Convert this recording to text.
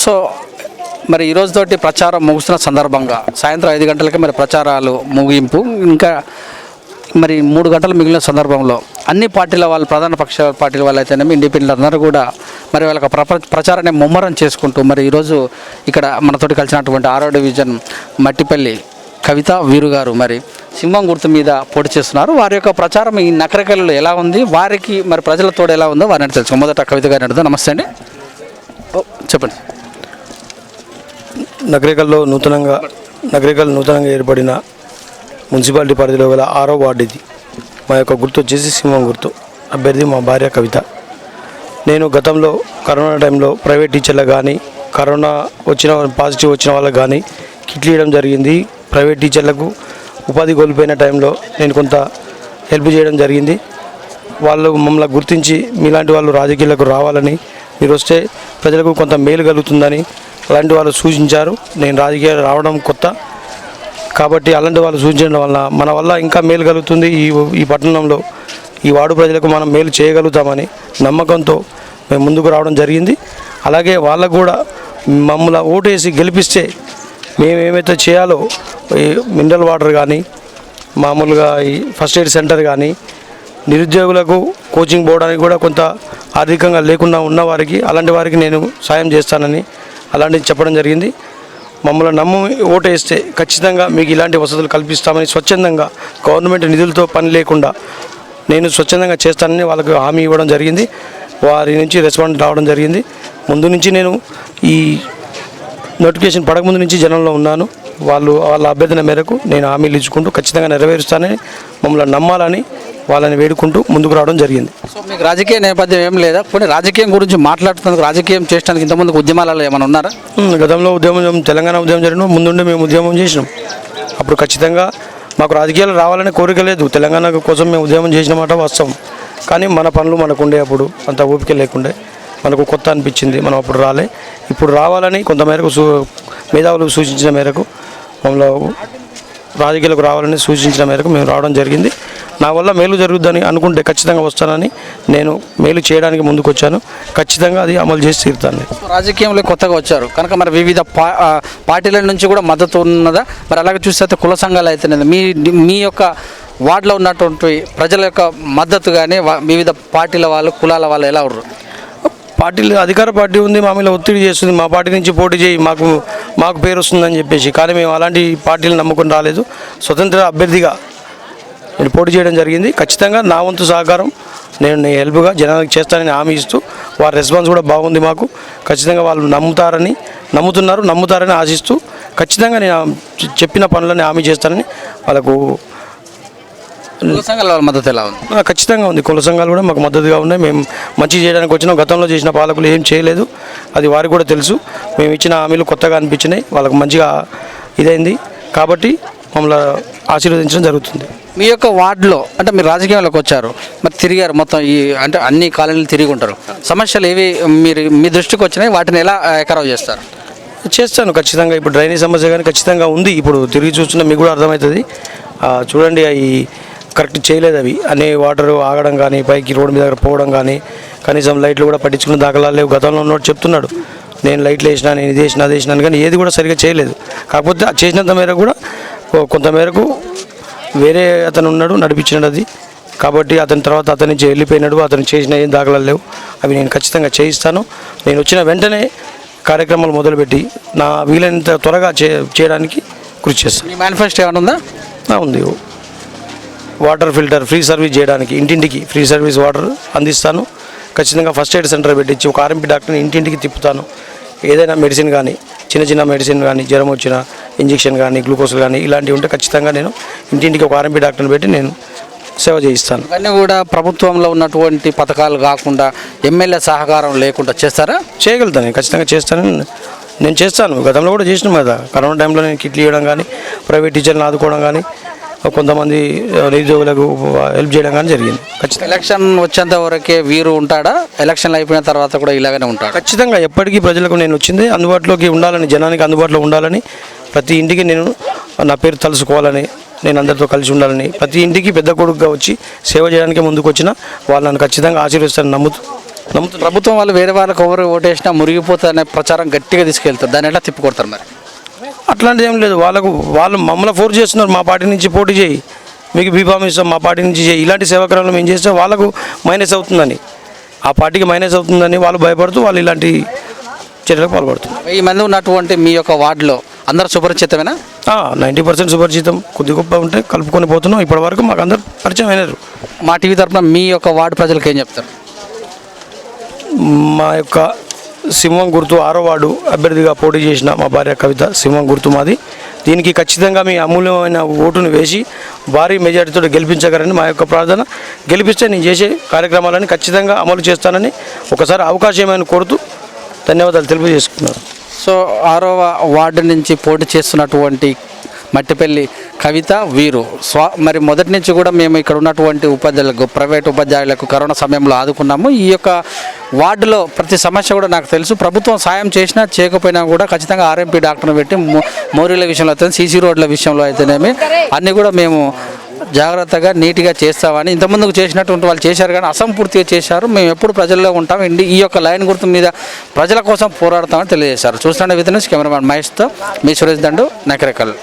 So మరి ఈరోజుతోటి ప్రచారం ముగుస్తున్న సందర్భంగా సాయంత్రం 5 గంటలకి మరి ప్రచారాలు ముగింపు, ఇంకా మరి 3 గంటలు మిగిలిన సందర్భంలో అన్ని పార్టీల వాళ్ళు, ప్రధాన పక్ష పార్టీల వాళ్ళు అయితేనేమి, ఇండిపెండెంట్ అందరూ కూడా మరి వాళ్ళకి ప్రచారాన్ని ముమ్మరం చేసుకుంటూ మరి ఈరోజు ఇక్కడ మనతోటి కలిసినటువంటి 6వ డివిజన్ మట్టిపల్లి కవిత వీరు గారు మరి సింహం గుర్తు మీద పోటీ చేస్తున్నారు. వారి యొక్క ప్రచారం ఈ నకరికల్లో ఎలా ఉంది, వారికి మరి ప్రజలతో ఎలా ఉందో వారిని తెలుసుకో. మొదట కవిత గారిని అడుగుతాం. నమస్తే అండి, చెప్పండి. నగరికల్ నూతనంగా ఏర్పడిన మున్సిపాలిటీ పరిధిలో గల 6వ వార్డు ఇది. మా యొక్క గుర్తు వచ్చేసి సింహం గుర్తు. అభ్యర్థి మా భార్య కవిత. నేను గతంలో కరోనా టైంలో ప్రైవేట్ టీచర్లకు కానీ, కరోనా పాజిటివ్ వచ్చిన వాళ్ళకు కానీ కిట్లు ఇవ్వడం జరిగింది. ప్రైవేట్ టీచర్లకు ఉపాధి కోల్పోయిన టైంలో నేను కొంత హెల్ప్ చేయడం జరిగింది. వాళ్ళు మమ్మల్ని గుర్తించి మీలాంటి వాళ్ళు రాజకీయాలకు రావాలని, మీరు వస్తే ప్రజలకు కొంత మేలు కలుగుతుందని అలాంటి వాళ్ళు సూచించారు. నేను రాజకీయాలు రావడం కొత్త కాబట్టి అలాంటి వాళ్ళు సూచించడం వల్ల మన వల్ల ఇంకా మేలు కలుగుతుంది. ఈ పట్టణంలో ఈ వార్డు ప్రజలకు మనం మేలు చేయగలుగుతామని నమ్మకంతో మేము ముందుకు రావడం జరిగింది. అలాగే వాళ్ళకు కూడా మమ్మల్ని ఓటేసి గెలిపిస్తే మేము ఏమైతే చేయాలో, మినరల్ వాటర్ కానీ, మామూలుగా ఈ ఫస్ట్ ఎయిడ్ సెంటర్ కానీ, నిరుద్యోగులకు కోచింగ్ పోవడానికి కూడా కొంత ఆర్థికంగా లేకుండా ఉన్న వారికి, అలాంటి వారికి నేను సాయం చేస్తానని అలాంటివి చెప్పడం జరిగింది. మమ్మల్ని నమ్మి ఓటేస్తే ఖచ్చితంగా మీకు ఇలాంటి వసతులు కల్పిస్తామని స్వచ్ఛందంగా గవర్నమెంట్ నిధులతో పని లేకుండా నేను స్వచ్ఛందంగా చేస్తానని వాళ్ళకు హామీ ఇవ్వడం జరిగింది. వారి నుంచి రెస్పాండ్ రావడం జరిగింది. ముందు నుంచి నేను ఈ నోటిఫికేషన్ పడకముందు నుంచి జనంలో ఉన్నాను. వాళ్ళ అభ్యర్థన మేరకు నేను హామీలు ఇచ్చుకుంటూ ఖచ్చితంగా నెరవేరుస్తానని మమ్మల్ని నమ్మాలని వాళ్ళని వేడుకుంటూ ముందుకు రావడం జరిగింది. సో మీకు రాజకీయ నేపథ్యం ఏం లేదా? కొన్ని రాజకీయం గురించి మాట్లాడుతున్నందుకు, రాజకీయం చేయడానికి ఇంతకుముందు ఉద్యమాలలో ఏమైనా ఉన్నారా? గతంలో తెలంగాణ ఉద్యమం జరిగిన ముందుండి మేము ఉద్యమం చేసినాం. అప్పుడు ఖచ్చితంగా మాకు రాజకీయాలు రావాలనే కోరిక లేదు. తెలంగాణ కోసం మేము ఉద్యమం చేసిన మాట వాస్తవం. కానీ మన పనులు మనకుండే, అప్పుడు అంత ఓపిక లేకుండే, మనకు కొత్త అనిపించింది. మనం అప్పుడు ఇప్పుడు రావాలని కొంతమేరకు మేధావులు సూచించిన మేరకు, మమ్మల్ని రాజకీయాలకు రావాలని సూచించిన మేరకు మేము రావడం జరిగింది. నా వల్ల మేలు జరుగుద్దని అనుకుంటే ఖచ్చితంగా వస్తానని నేను మేలు చేయడానికి ముందుకు వచ్చాను. ఖచ్చితంగా అది అమలు చేసి తీరుతాను. రాజకీయంలో కొత్తగా వచ్చారు కనుక మరి వివిధ పార్టీల నుంచి కూడా మద్దతు ఉన్నదా? మరి అలాగే చూస్తే కుల సంఘాలు అయితే మీ యొక్క వార్డులో ఉన్నటువంటి ప్రజల యొక్క మద్దతు కానీ వివిధ పార్టీల వాళ్ళు, కులాల వాళ్ళు ఎలా ఉన్నారు? పార్టీలు, అధికార పార్టీ ఉంది, మా మీద ఒత్తిడి చేస్తుంది, మా పార్టీ నుంచి పోటీ చేయి, మాకు పేరు వస్తుందని చెప్పేసి. కానీ మేము అలాంటి పార్టీలు నమ్ముకొని రాలేదు. స్వతంత్ర అభ్యర్థిగా నేను పోటీ చేయడం జరిగింది. ఖచ్చితంగా నా వంతు సహకారం నేను హెల్ప్గా జనాలకు చేస్తానని హామీ ఇస్తూ, వారి రెస్పాన్స్ కూడా బాగుంది మాకు. ఖచ్చితంగా వాళ్ళు నమ్ముతారని ఆశిస్తూ ఖచ్చితంగా నేను చెప్పిన పనులని హామీ చేస్తానని వాళ్ళకు. కుల సంఘాల మద్దతు ఎలా ఉంది? ఖచ్చితంగా ఉంది. కుల సంఘాలు కూడా మాకు మద్దతుగా ఉన్నాయి. మేము మంచి చేయడానికి వచ్చినాం. గతంలో చేసిన పాలకులు ఏం చేయలేదు, అది వారికి కూడా తెలుసు. మేము ఇచ్చిన హామీలు కొత్తగా అనిపించినాయి, వాళ్ళకు మంచిగా ఇదైంది. కాబట్టి మమ్మల్ని ఆశీర్వదించడం జరుగుతుంది. మీ యొక్క వార్డులో అంటే మీరు రాజకీయంలోకి వచ్చారు, మరి తిరిగారు మొత్తం అంటే అన్ని కాలనీలు తిరిగి ఉంటారు. సమస్యలు ఏవి మీ దృష్టికి వచ్చినాయి, వాటిని ఎలా ఎకరావు చేస్తారు? చేస్తాను ఖచ్చితంగా. ఇప్పుడు డ్రైనేజ్ సమస్య కానీ ఖచ్చితంగా ఉంది. ఇప్పుడు తిరిగి చూస్తున్నా మీకు కూడా అర్థమవుతుంది. చూడండి, అవి కరెక్ట్ చేయలేదు. అవి అనే వాటర్ ఆగడం కానీ, పైకి రోడ్డు మీద పోవడం కానీ, కనీసం లైట్లు కూడా పట్టించుకున్న దాఖలాలు లేవు. గతంలో ఉన్నోడు చెప్తున్నాడు, నేను లైట్లు వేసినా, నేను ఇది వేసినా, అది వేసినాను, కానీ ఏది కూడా సరిగ్గా చేయలేదు. కాకపోతే చేసినంత మేరకు కూడా కొంతమేరకు వేరే అతను ఉన్నాడు, నడిపించినాడు అది. కాబట్టి అతని తర్వాత అతని నుంచి వెళ్ళిపోయినాడు. అతను చేసిన ఏం దాఖలాలు లేవు. అవి నేను ఖచ్చితంగా చేయిస్తాను. నేను వచ్చిన వెంటనే కార్యక్రమాలు మొదలుపెట్టి నా వీలైనంత త్వరగా చేయడానికి కృషి చేస్తాను. మీ మేనిఫెస్టో ఏమైనా ఉందా? ఉంది. వాటర్ ఫిల్టర్ ఫ్రీ సర్వీస్ చేయడానికి, ఇంటింటికి ఫ్రీ సర్వీస్ వాటర్ అందిస్తాను. ఖచ్చితంగా ఫస్ట్ ఎయిడ్ సెంటర్ పెట్టించి ఒక ఆర్ఎంపీ డాక్టర్ని ఇంటింటికి తిప్పుతాను. ఏదైనా మెడిసిన్ కానీ, చిన్న మెడిసిన్ కానీ, జ్వరం వచ్చిన ఇంజెక్షన్ కానీ, గ్లూకోజ్ కానీ ఇలాంటివి ఉంటే ఖచ్చితంగా నేను ఇంటింటికి ఒక ఆర్ఎంపీ డాక్టర్ని పెట్టి నేను సేవ చేయిస్తాను. ఇవన్నీ కూడా ప్రభుత్వంలో ఉన్నటువంటి పథకాలు కాకుండా ఎమ్మెల్యే సహకారం లేకుండా చేస్తారా? చేయగలుగుతాను, ఖచ్చితంగా చేస్తానని నేను చేస్తాను. గతంలో కూడా చేసినాం కదా. కరోనా టైంలో నేను కిట్లు ఇవ్వడం కానీ, ప్రైవేట్ టీచర్లను ఆదుకోవడం కానీ, కొంతమంది నిరుద్యోగులకు హెల్ప్ చేయడం కానీ జరిగింది. ఖచ్చితంగా ఎలక్షన్ వచ్చేంత వరకే వీరు ఉంటాడా? ఎలక్షన్లు అయిపోయిన తర్వాత కూడా ఇలాగనే ఉంటాడు? ఖచ్చితంగా ఎప్పటికీ ప్రజలకు నేను వచ్చింది అందుబాటులోకి ఉండాలని, జనానికి అందుబాటులో ఉండాలని, ప్రతి ఇంటికి నేను నా పేరు తలుసుకోవాలని, నేను అందరితో కలిసి ఉండాలని, ప్రతి ఇంటికి పెద్ద కొడుకుగా వచ్చి సేవ చేయడానికి ముందుకు వచ్చిన వాళ్ళని ఖచ్చితంగా ఆశీర్వదిస్తానని నమ్ముతూ నమ్ముతున్నాను. ప్రభుత్వం వాళ్ళు వేరే వాళ్ళకి ఎవరు ఓటేసినా మురిగిపోతుంది అనే ప్రచారం గట్టిగా తీసుకెళ్తారు, దాన్ని ఎట్లా తిప్పుకొడతారు మరి? అట్లాంటిది ఏం లేదు. వాళ్ళు మమ్మల్ని ఫోర్స్ చేస్తున్నారు, మా పార్టీ నుంచి పోటీ చేయి, మీకు బీఫామ్ ఇస్తాం, మా పార్టీ నుంచి చేయి. ఇలాంటి సేవాకారంలో మేము చేస్తే వాళ్ళకు మైనస్ అవుతుందని, ఆ పార్టీకి మైనస్ అవుతుందని వాళ్ళు భయపడుతూ వాళ్ళు ఇలాంటి చర్యలకు పాల్పడుతున్నారు. 1000 మంది ఉన్నటువంటి మీ యొక్క వార్డులో అందరూ సుపరిచితమేనా? 90% సుపరిచితం, కొద్ది గొప్ప ఉంటే కలుపుకొని పోతున్నాం. ఇప్పటి వరకు మాకు అందరు పరిచయం అయినారు. మా టీవీ తరఫున మీ యొక్క వార్డు ప్రజలకు ఏం చెప్తారు? మా యొక్క సింహం గుర్తు 6వ వార్డు అభ్యర్థిగా పోటీ చేసిన మా భార్య కవిత, సింహం గుర్తు మాది. దీనికి ఖచ్చితంగా మీ అమూల్యమైన ఓటును వేసి భారీ మెజారిటీతో గెలిపించగలని మా యొక్క ప్రార్థన. గెలిపిస్తే నేను చేసే కార్యక్రమాలని ఖచ్చితంగా అమలు చేస్తానని ఒకసారి అవకాశం ఏమైనా కోరుతూ ధన్యవాదాలు తెలియజేసుకున్నాను. సో 6వ వార్డు నుంచి పోటీ చేస్తున్నటువంటి మట్టిపల్లి కవిత వీరు మరి మొదటి నుంచి కూడా మేము ఇక్కడ ఉన్నటువంటి ఉపాధ్యాయులకు, ప్రైవేట్ ఉపాధ్యాయులకు కరోనా సమయంలో ఆదుకున్నాము. ఈ యొక్క వార్డులో ప్రతి సమస్య కూడా నాకు తెలుసు. ప్రభుత్వం సాయం చేసినా చేయకపోయినా కూడా ఖచ్చితంగా ఆర్ఎంపీ డాక్టర్ని పెట్టి మోరీల విషయంలో అయితే, సీసీ రోడ్ల విషయంలో అయితేనేమి అన్నీ కూడా మేము జాగ్రత్తగా నీట్గా చేస్తామని ఇంతకుముందుకు చేసినటువంటి వాళ్ళు చేశారు, కానీ అసంపూర్తిగా చేశారు. మేము ఎప్పుడు ప్రజల్లో ఉంటాం, ఈ యొక్క లైన్ గుర్తు మీద ప్రజల కోసం పోరాడతామని తెలియజేశారు. చూస్తున్న విధంగా కెమెరామ్యాన్ మహేష్తో మీ సురేష్ దండు, నకరేకల్.